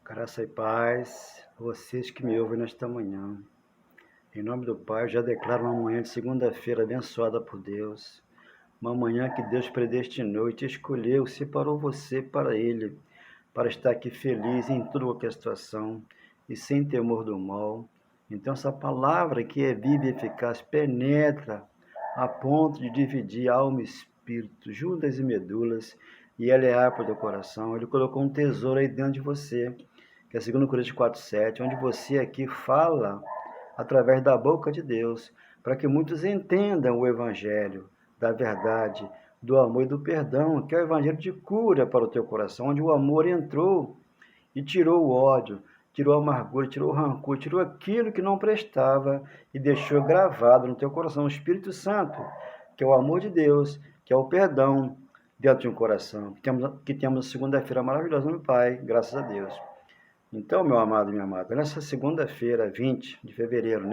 Graça e paz, vocês que me ouvem nesta manhã. Em nome do Pai, eu já declaro uma manhã de segunda-feira abençoada por Deus. Uma manhã que Deus predestinou e te escolheu, separou você para Ele, para estar aqui feliz em toda qualquer situação e sem temor do mal. Então essa palavra que é viva e eficaz penetra a ponto de dividir alma e espírito, juntas e medulas, e ela é apta do coração. Ele colocou um tesouro aí dentro de você, que é 2 Coríntios 4:7, onde você aqui fala através da boca de Deus, para que muitos entendam o evangelho da verdade, do amor e do perdão, que é o evangelho de cura para o teu coração, onde o amor entrou e tirou o ódio, tirou a amargura, tirou o rancor, tirou aquilo que não prestava e deixou gravado no teu coração o Espírito Santo, que é o amor de Deus, que é o perdão dentro de um coração. Que temos segunda-feira maravilhosa, meu Pai, graças a Deus. Então, meu amado e minha amada, nessa segunda-feira, 20 de fevereiro,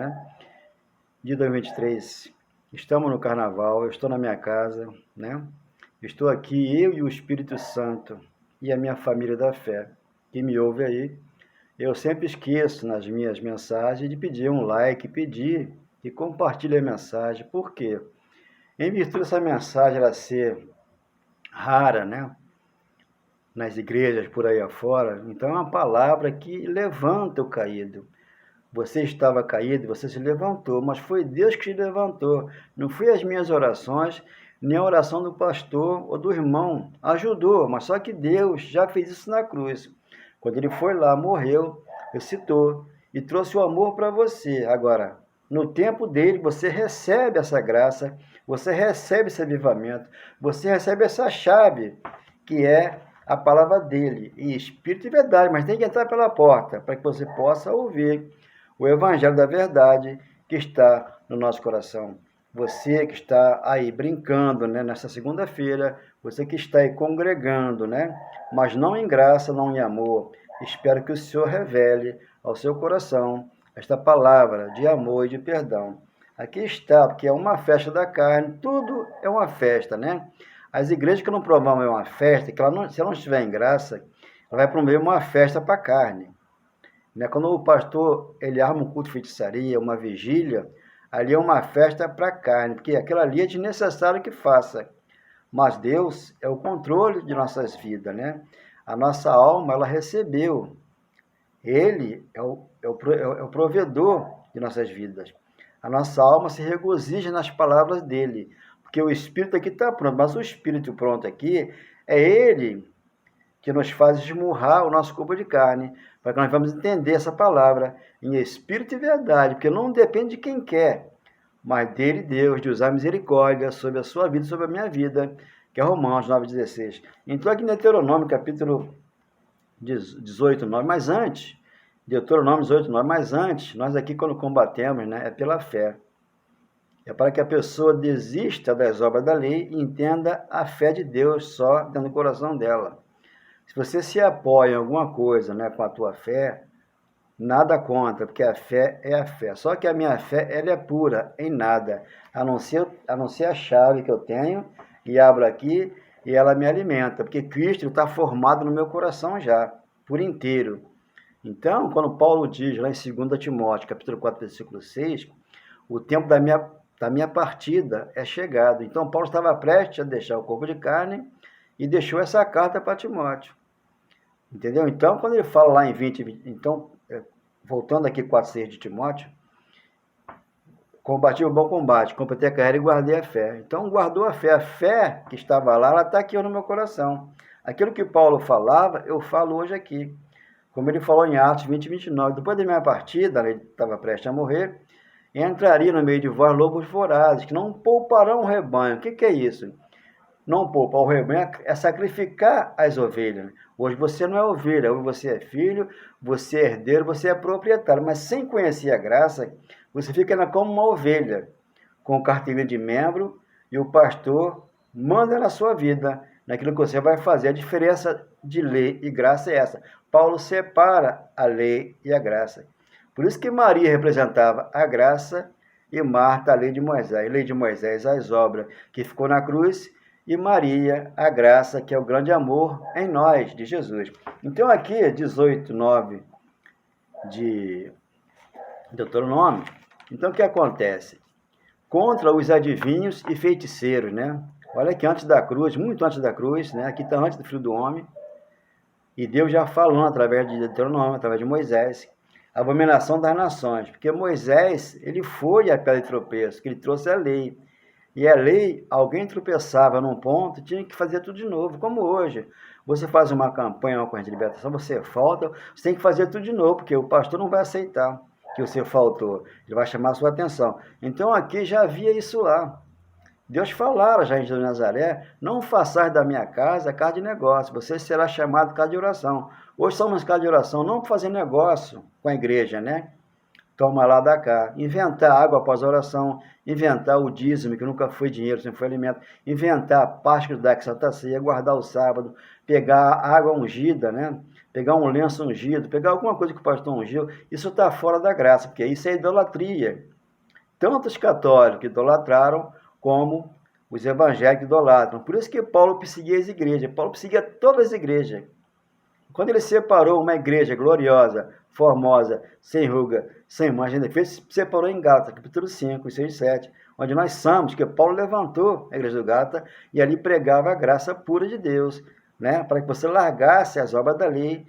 de 2023, estamos no carnaval, eu estou na minha casa, Estou aqui, eu e o Espírito Santo e a minha família da fé, que me ouve aí. Eu sempre esqueço nas minhas mensagens de pedir um like, pedir e compartilhar a mensagem. Por quê? Em virtude dessa mensagem ela ser rara, nas igrejas por aí afora, então é uma palavra que levanta o caído. Você estava caído, você se levantou, mas foi Deus que te levantou. Não foi as minhas orações, nem a oração do pastor ou do irmão. Ajudou, mas só que Deus já fez isso na cruz. Quando ele foi lá, morreu, ressuscitou e trouxe o amor para você. Agora, no tempo dele, você recebe essa graça, você recebe esse avivamento, você recebe essa chave, que é a palavra dele, em espírito e verdade, mas tem que entrar pela porta, para que você possa ouvir o evangelho da verdade que está no nosso coração. Você que está aí brincando, nessa segunda-feira, você que está aí congregando, mas não em graça, não em amor. Espero que o Senhor revele ao seu coração esta palavra de amor e de perdão. Aqui está, porque é uma festa da carne, tudo é uma festa, As igrejas que não promovam uma festa, se ela não estiver em graça, ela vai promover uma festa para a carne. Quando o pastor ele arma um culto de feitiçaria, uma vigília, ali é uma festa para a carne, porque aquilo ali é desnecessário que faça. Mas Deus é o controle de nossas vidas, A nossa alma, ela recebeu. Ele é o provedor de nossas vidas. A nossa alma se regozija nas palavras dele, porque o Espírito aqui está pronto, mas o Espírito pronto aqui é ele que nos faz esmurrar o nosso corpo de carne, para que nós vamos entender essa palavra em espírito e verdade, porque não depende de quem quer, mas dele, Deus, de usar misericórdia sobre a sua vida, sobre a minha vida, que é Romanos 9,16. Então aqui em Deuteronômio, capítulo 18, 9, mas antes, Deuteronômio 18, 9, mas antes, nós aqui quando combatemos, é pela fé. É para que a pessoa desista das obras da lei e entenda a fé de Deus só dentro do coração dela. Se você se apoia em alguma coisa, com a tua fé, nada contra, porque a fé é a fé. Só que a minha fé, ela é pura, em nada, a não ser a chave que eu tenho, e abro aqui, e ela me alimenta, porque Cristo está formado no meu coração já, por inteiro. Então, quando Paulo diz lá em 2 Timóteo, capítulo 4, versículo 6, o tempo da minha partida é chegado. Então, Paulo estava prestes a deixar o corpo de carne e deixou essa carta para Timóteo. Entendeu? Então, quando ele fala lá em 20, então, voltando aqui 4,6 de Timóteo, combati o bom combate, completei a carreira e guardei a fé. Então, guardou a fé que estava lá, ela está aqui no meu coração. Aquilo que Paulo falava, eu falo hoje aqui. Como ele falou em Atos 20, 29, depois da minha partida, ele estava prestes a morrer, entraria no meio de vós lobos vorazes, que não pouparão o rebanho. O que é isso? Não poupar o rebanho é sacrificar as ovelhas. Hoje você não é ovelha, hoje você é filho, você é herdeiro, você é proprietário. Mas sem conhecer a graça, você fica como uma ovelha, com carteirinha de membro, e o pastor manda na sua vida, naquilo que você vai fazer. A diferença de lei e graça é essa. Paulo separa a lei e a graça. Por isso que Maria representava a graça e Marta a lei de Moisés. A lei de Moisés, as obras, que ficou na cruz, e Maria, a graça, que é o grande amor em nós, de Jesus. Então aqui, 18:9 de Deuteronômio. Então o que acontece? Contra os adivinhos e feiticeiros, né? Olha que antes da cruz, muito antes da cruz, né? Aqui está antes do Filho do Homem, e Deus já falando através de Deuteronômio, através de Moisés, a abominação das nações, porque Moisés, ele foi a pedra de tropeço, que ele trouxe a lei. E a lei, alguém tropeçava num ponto, tinha que fazer tudo de novo, como hoje. Você faz uma campanha, uma corrente de libertação, você falta, você tem que fazer tudo de novo, porque o pastor não vai aceitar que você faltou, ele vai chamar a sua atenção. Então aqui já havia isso lá. Deus falara já em Jesus de Nazaré, não façais da minha casa casa de negócio, você será chamado casa de oração. Hoje somos casa de oração, não para fazer negócio com a igreja, né? Toma lá da cá. Inventar água após a oração, inventar o dízimo, que nunca foi dinheiro, sempre foi alimento, inventar a Páscoa da Santa Ceia, guardar o sábado, pegar água ungida, né? Pegar um lenço ungido, pegar alguma coisa que o pastor ungiu, isso está fora da graça, porque isso é idolatria. Tanto os católicos idolatraram, como os evangélicos idolatram. Por isso que Paulo perseguia as igrejas. Paulo perseguia todas as igrejas. Quando ele separou uma igreja gloriosa, formosa, sem ruga, sem mancha de defeito, separou em Gálatas, capítulo 5, 6 e 7, onde nós somos, que Paulo levantou a igreja do Gálatas e ali pregava a graça pura de Deus, né? Para que você largasse as obras da lei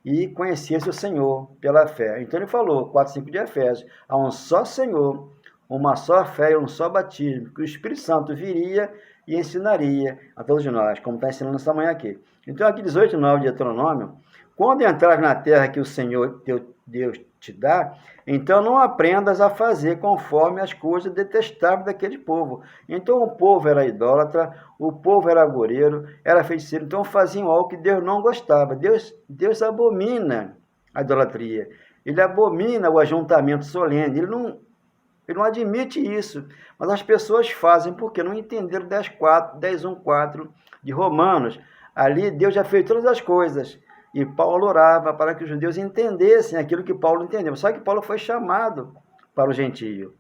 e conhecesse o Senhor pela fé. Então ele falou, 4, 5 de Efésios, há um só Senhor, uma só fé e um só batismo, que o Espírito Santo viria e ensinaria a todos nós, como está ensinando essa manhã aqui. Então aqui 18:9 de Deuteronômio, quando entrares na terra que o Senhor teu Deus te dá, então não aprendas a fazer conforme as coisas detestáveis daquele povo. Então o povo era idólatra, o povo era agoreiro, era feiticeiro, então faziam algo que Deus não gostava. Deus abomina a idolatria, ele abomina o ajuntamento solene, ele não admite isso, mas as pessoas fazem porque não entenderam 10:1:4 de Romanos. Ali Deus já fez todas as coisas. E Paulo orava para que os judeus entendessem aquilo que Paulo entendeu. Só que Paulo foi chamado para o gentio.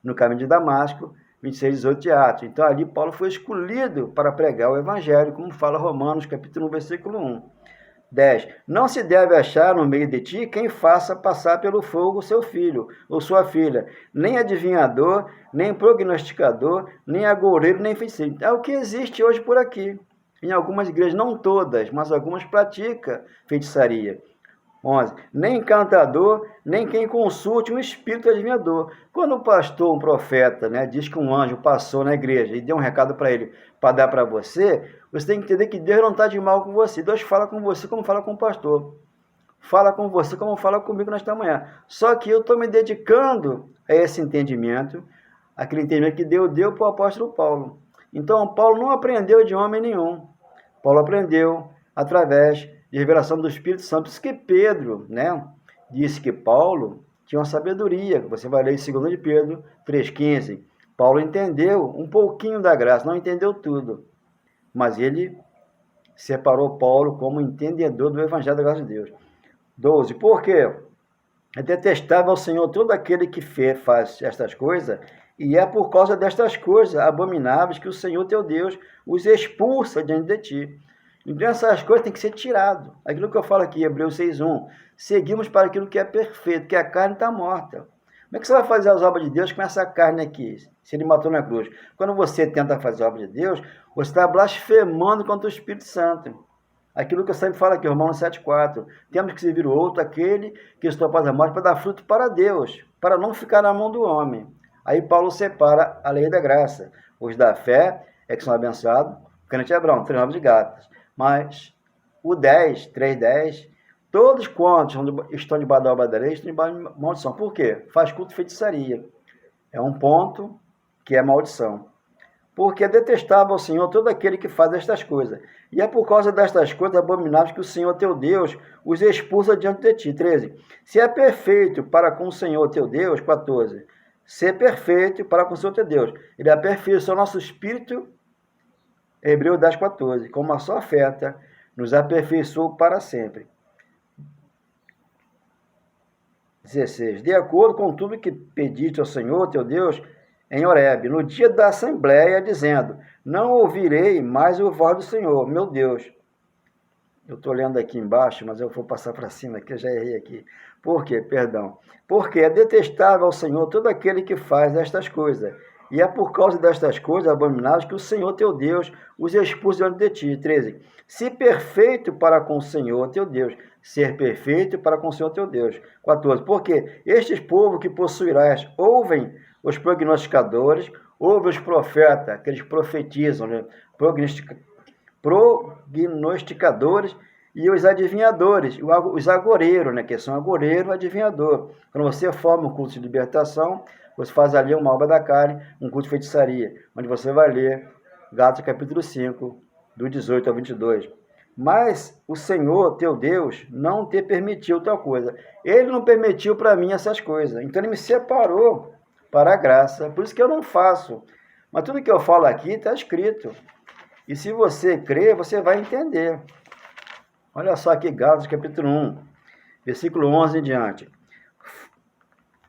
No caminho de Damasco, 26:18 de Atos. Então ali Paulo foi escolhido para pregar o evangelho, como fala Romanos, capítulo 1, versículo 1. 10. Não se deve achar no meio de ti quem faça passar pelo fogo seu filho ou sua filha, nem adivinhador, nem prognosticador, nem agoureiro, nem feiticeiro. É o que existe hoje por aqui. Em algumas igrejas, não todas, mas algumas praticam feitiçaria. 11. Nem encantador, nem quem consulte um espírito adivinhador. Quando o pastor, um profeta, né, diz que um anjo passou na igreja e deu um recado para ele, para dar para você, você tem que entender que Deus não está de mal com você. Deus fala com você como fala com o pastor. Fala com você como fala comigo nesta manhã. Só que eu estou me dedicando a esse entendimento, aquele entendimento que Deus deu para o apóstolo Paulo. Então, Paulo não aprendeu de homem nenhum. Paulo aprendeu através de revelação do Espírito Santo. Isso que Pedro, né, disse que Paulo tinha uma sabedoria. Você vai ler em 2 de Pedro 3,15. Paulo entendeu um pouquinho da graça, não entendeu tudo. Mas ele separou Paulo como entendedor do Evangelho da graça de Deus. 12. Por quê? É detestável ao Senhor todo aquele que faz estas coisas, e é por causa destas coisas abomináveis que o Senhor teu Deus os expulsa diante de ti. Então essas coisas têm que ser tiradas. Aquilo que eu falo aqui, Hebreus 6:1. Seguimos para aquilo que é perfeito, que a carne está morta. Como é que você vai fazer as obras de Deus com essa carne aqui, se ele matou na cruz? Quando você tenta fazer a obra de Deus, você está blasfemando contra o Espírito Santo. Aquilo que eu sempre falo aqui, Romanos 7:4. Temos que servir o outro, aquele que estou após a morte, para dar fruto para Deus, para não ficar na mão do homem. Aí Paulo separa a lei da graça. Os da fé é que são abençoados, o crente é Abraão, 3:9 de Gálatas. Mas o 3:10, todos quantos estão debaixo da obra da lei estão debaixo de maldição. Por quê? Faz culto de feitiçaria. É um ponto que é maldição. Porque é detestável ao Senhor todo aquele que faz estas coisas. E é por causa destas coisas abomináveis que o Senhor teu Deus os expulsa diante de ti. 13. Se é perfeito para com o Senhor teu Deus, 14. Ser perfeito para com o Senhor teu Deus. Ele aperfeiçoa o nosso espírito, Hebreus 10:14. Como a sua oferta nos aperfeiçoou para sempre. 16. De acordo com tudo que pediste ao Senhor teu Deus, em Horebe, no dia da assembleia, dizendo: não ouvirei mais o voz do Senhor, meu Deus. Eu estou lendo aqui embaixo, mas eu vou passar para cima aqui, eu já errei aqui. Por quê? Perdão. Porque é detestável ao Senhor todo aquele que faz estas coisas. E é por causa destas coisas abomináveis que o Senhor teu Deus os expulsa diante de ti. 13. Se perfeito para com o Senhor teu Deus, ser perfeito para com o Senhor teu Deus. 14. Porque estes povos que possuirás ouvem os prognosticadores, ouvem os profetas, aqueles que profetizam, né? Prognosticadores e os adivinhadores, os agoreiros, né, que são agoreiro, adivinhador. Quando você forma um curso de libertação, você faz ali uma obra da carne, um curso de feitiçaria, onde você vai ler Gálatas capítulo 5, do 18 ao 22. Mas o Senhor, teu Deus, não te permitiu tal coisa. Ele não permitiu para mim essas coisas. Então ele me separou para a graça. Por isso que eu não faço. Mas tudo que eu falo aqui está escrito. E se você crer, você vai entender. Olha só aqui, Gálatas capítulo 1, versículo 11 em diante.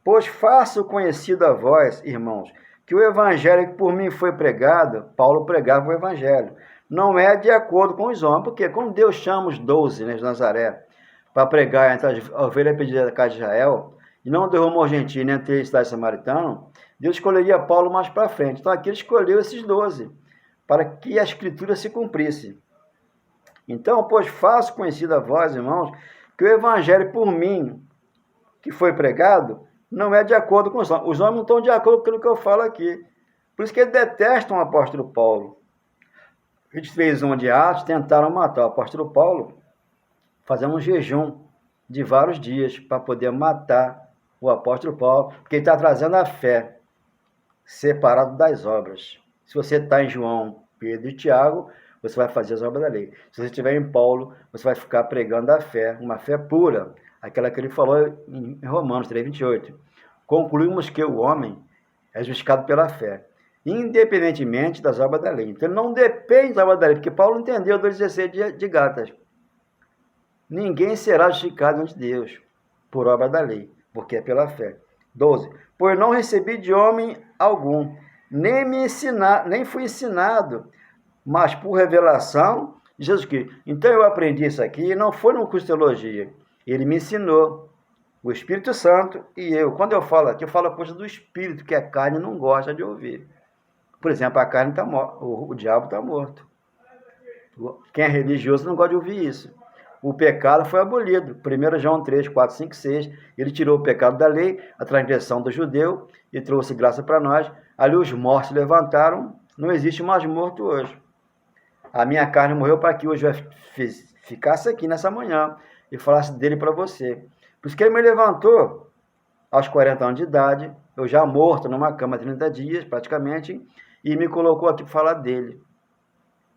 Pois faço conhecido a vós, irmãos, que o evangelho que por mim foi pregado, Paulo pregava o evangelho, não é de acordo com os homens, porque quando Deus chama os 12, né, de Nazaré, para pregar entre as ovelhas perdidas da casa de Israel, e não derrumou os gentios nem entre os cidades samaritanos, Deus escolheria Paulo mais para frente. Então aqui ele escolheu esses 12, para que a escritura se cumprisse. Então, pois faço conhecido a vós, irmãos, que o evangelho por mim, que foi pregado, não é de acordo com os homens. Os homens não estão de acordo com aquilo que eu falo aqui. Por isso que eles detestam o apóstolo Paulo. Eles fez um de Atos, tentaram matar o apóstolo Paulo, fazendo um jejum de vários dias para poder matar o apóstolo Paulo, porque ele está trazendo a fé separado das obras. Se você está em João, Pedro e Tiago, você vai fazer as obras da lei. Se você estiver em Paulo, você vai ficar pregando a fé, uma fé pura, aquela que ele falou em Romanos 3:28. Concluímos que o homem é justificado pela fé, independentemente das obras da lei. Então, ele não depende das obras da lei, porque Paulo entendeu do 16 de Gálatas. Ninguém será justificado ante Deus por obra da lei, porque é pela fé. 12. Pois não recebi de homem algum, nem fui ensinado, mas por revelação de Jesus Cristo. Então eu aprendi isso aqui, não foi no curso de teologia. Ele me ensinou, o Espírito Santo e eu. Quando eu falo aqui, eu falo a coisa do Espírito, que a carne não gosta de ouvir. Por exemplo, a carne está morta, o diabo está morto. Quem é religioso não gosta de ouvir isso. O pecado foi abolido. 1 João 3, 4, 5, 6. Ele tirou o pecado da lei, a transgressão do judeu, e trouxe graça para nós. Ali os mortos se levantaram, não existe mais morto hoje. A minha carne morreu para que hoje eu ficasse aqui nessa manhã e falasse dele para você. Por isso que ele me levantou aos 40 anos de idade, eu já morto numa cama há 30 dias praticamente, e me colocou aqui para falar dele.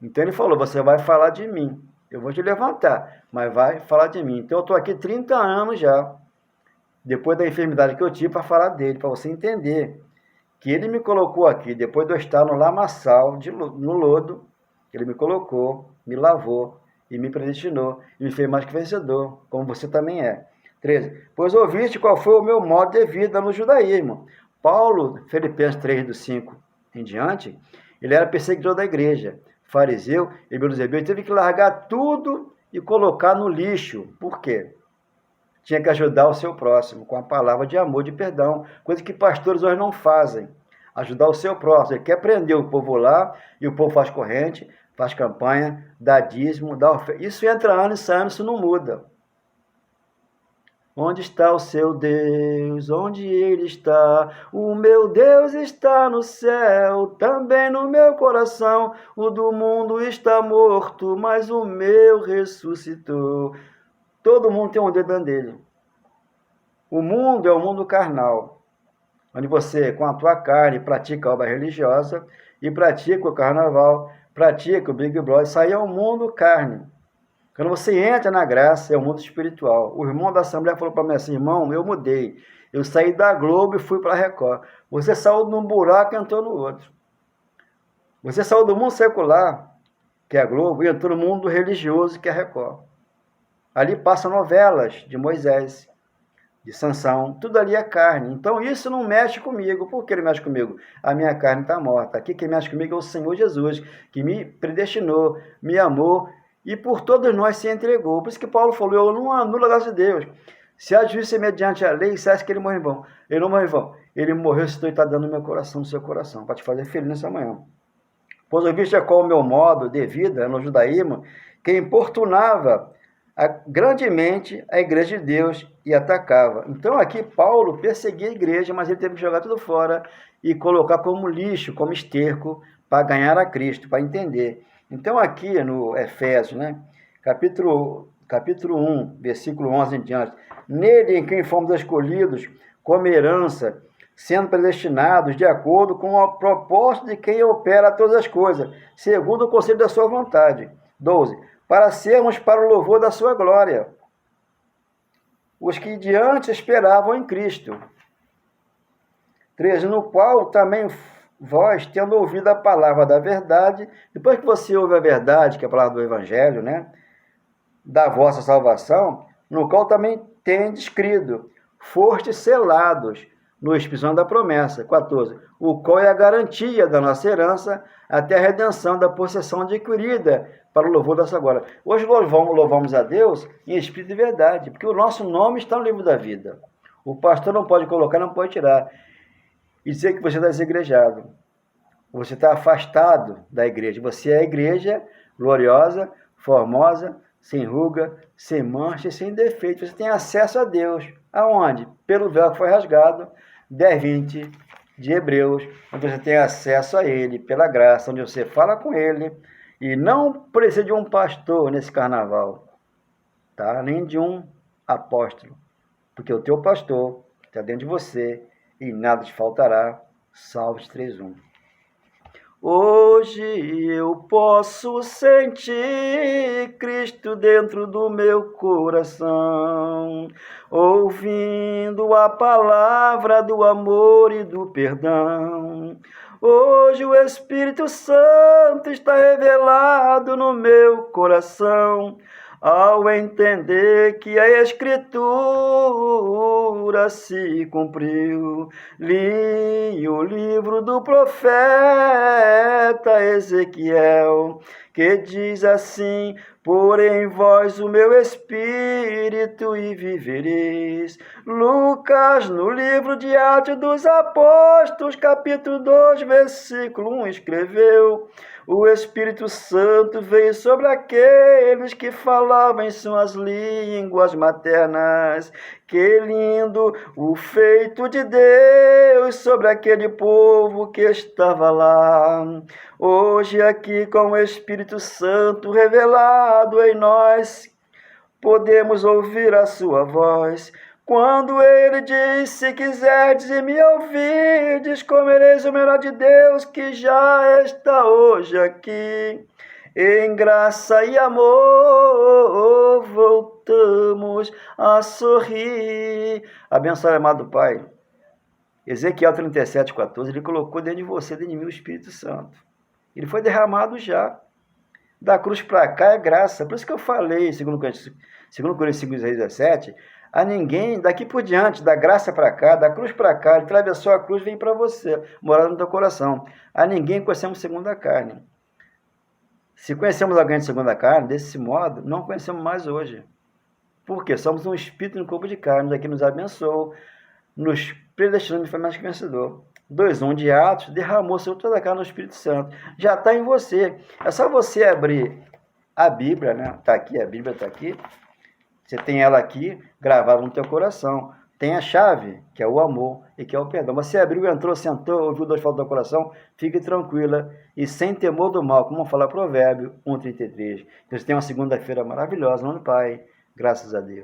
Então ele falou, você vai falar de mim. Eu vou te levantar, mas vai falar de mim. Então eu estou aqui 30 anos já, depois da enfermidade que eu tive, para falar dele, para você entender que ele me colocou aqui, depois de eu estar no lamaçal, no lodo, ele me colocou, me lavou e me predestinou, e me fez mais que vencedor, como você também é. 13. Pois ouviste qual foi o meu modo de vida no judaísmo. Paulo, Filipenses 3, do 5 em diante, ele era perseguidor da igreja, fariseu e beelzebeu, teve que largar tudo e colocar no lixo. Por quê? Tinha que ajudar o seu próximo com a palavra de amor, de perdão, coisa que pastores hoje não fazem. Ajudar o seu próximo. Ele quer prender o povo lá, e o povo faz corrente, faz campanha, dá dízimo, dá oferta. Isso entra ano e sai ano, isso não muda. Onde está o seu Deus? Onde ele está? O meu Deus está no céu, também no meu coração. O do mundo está morto, mas o meu ressuscitou. Todo mundo tem um dedo dentro dele. O mundo é o mundo carnal, onde você, com a tua carne, pratica a obra religiosa e pratica o carnaval, pratica o Big Brother. Isso aí é o mundo carne. Quando você entra na graça, é o mundo espiritual. O irmão da Assembleia falou para mim assim, irmão, eu mudei. Eu saí da Globo e fui para a Record. Você saiu de um buraco e entrou no outro. Você saiu do mundo secular, que é a Globo, e entrou no mundo religioso, que é a Record. Ali passam novelas de Moisés. de Sansão, tudo ali é carne. Então isso não mexe comigo. Por que ele mexe comigo? A minha carne está morta. Aqui quem mexe comigo é o Senhor Jesus, que me predestinou, me amou e por todos nós se entregou. Por isso que Paulo falou, eu não anulo a graça de Deus. Se há juízo mediante a lei, você acha que ele morre em vão? Ele não morre em vão. Ele morreu se tu está dando no meu coração, no seu coração, para te fazer feliz nessa manhã. Pois ouviste qual o meu modo de vida no judaísmo, que importunava grandemente a igreja de Deus e atacava. Então aqui Paulo perseguia a igreja, mas ele teve que jogar tudo fora e colocar como lixo, como esterco, para ganhar a Cristo, para entender. Então aqui no Efésios, né, capítulo 1, versículo 11 em diante, nele em quem fomos escolhidos como herança, sendo predestinados de acordo com o propósito de quem opera todas as coisas, segundo o conselho da sua vontade. 12. Para sermos para o louvor da sua glória, os que de antes esperavam em Cristo. 13. No qual também vós, tendo ouvido a palavra da verdade, depois que você ouve a verdade, que é a palavra do Evangelho, né, da vossa salvação, no qual também tendes crido, fostes selados no Espírito Santo da promessa. 14. O qual é a garantia da nossa herança até a redenção da possessão adquirida para o louvor da sua glória. Hoje louvamos a Deus em espírito e verdade, porque o nosso nome está no livro da vida. O pastor não pode colocar, não pode tirar. E dizer que você está desegrejado. Você está afastado da igreja. Você é a igreja gloriosa, formosa, sem ruga, sem mancha e sem defeito. Você tem acesso a Deus. Aonde? Pelo véu que foi rasgado, 10:20 de Hebreus, onde você tem acesso a Ele, pela graça, onde você fala com Ele, e não precisa de um pastor nesse carnaval, tá? Nem de um apóstolo, porque o teu pastor está dentro de você e nada te faltará. Salmos 3:1. Hoje eu posso sentir Cristo dentro do meu coração, ouvindo a palavra do amor e do perdão. Hoje o Espírito Santo está revelado no meu coração, ao entender que a Escritura se cumpriu. Li o livro do profeta Ezequiel, que diz assim: por em vós o meu espírito e vivereis. Lucas, no livro de Atos dos Apóstolos, capítulo 2, versículo 1, escreveu: o Espírito Santo veio sobre aqueles que falavam em suas línguas maternas. Que lindo o feito de Deus sobre aquele povo que estava lá. Hoje aqui com o Espírito Santo revelado em nós, podemos ouvir a sua voz. Quando ele diz: se quiserdes e me ouvirdes, comereis o melhor de Deus que já está hoje aqui. Em graça e amor voltamos a sorrir. Abençoe, amado Pai. Ezequiel 37:14, ele colocou dentro de você, dentro de mim, o Espírito Santo. Ele foi derramado já. Da cruz para cá é graça. Por isso que eu falei, segundo Coríntios 5:17, a ninguém, daqui por diante, da graça para cá, da cruz para cá, ele atravessou a cruz e vem para você, morar no teu coração. A ninguém conhecemos segundo a carne. Se conhecemos alguém de segunda carne, desse modo, não conhecemos mais hoje. Por quê? Somos um espírito no corpo de carne, que nos abençoou, nos predestinando e foi mais que vencedor. 2:1 de Atos, derramou sobre toda a carne no Espírito Santo. Já está em você. É só você abrir a Bíblia, né? Está aqui, a Bíblia está aqui. Você tem ela aqui, gravada no teu coração. Tem a chave, que é o amor e que é o perdão. Você abriu, entrou, sentou, ouviu Deus falar do teu coração, fique tranquila e sem temor do mal, como fala Provérbio 1:33. Então você tem uma segunda-feira maravilhosa, no nome do Pai, graças a Deus.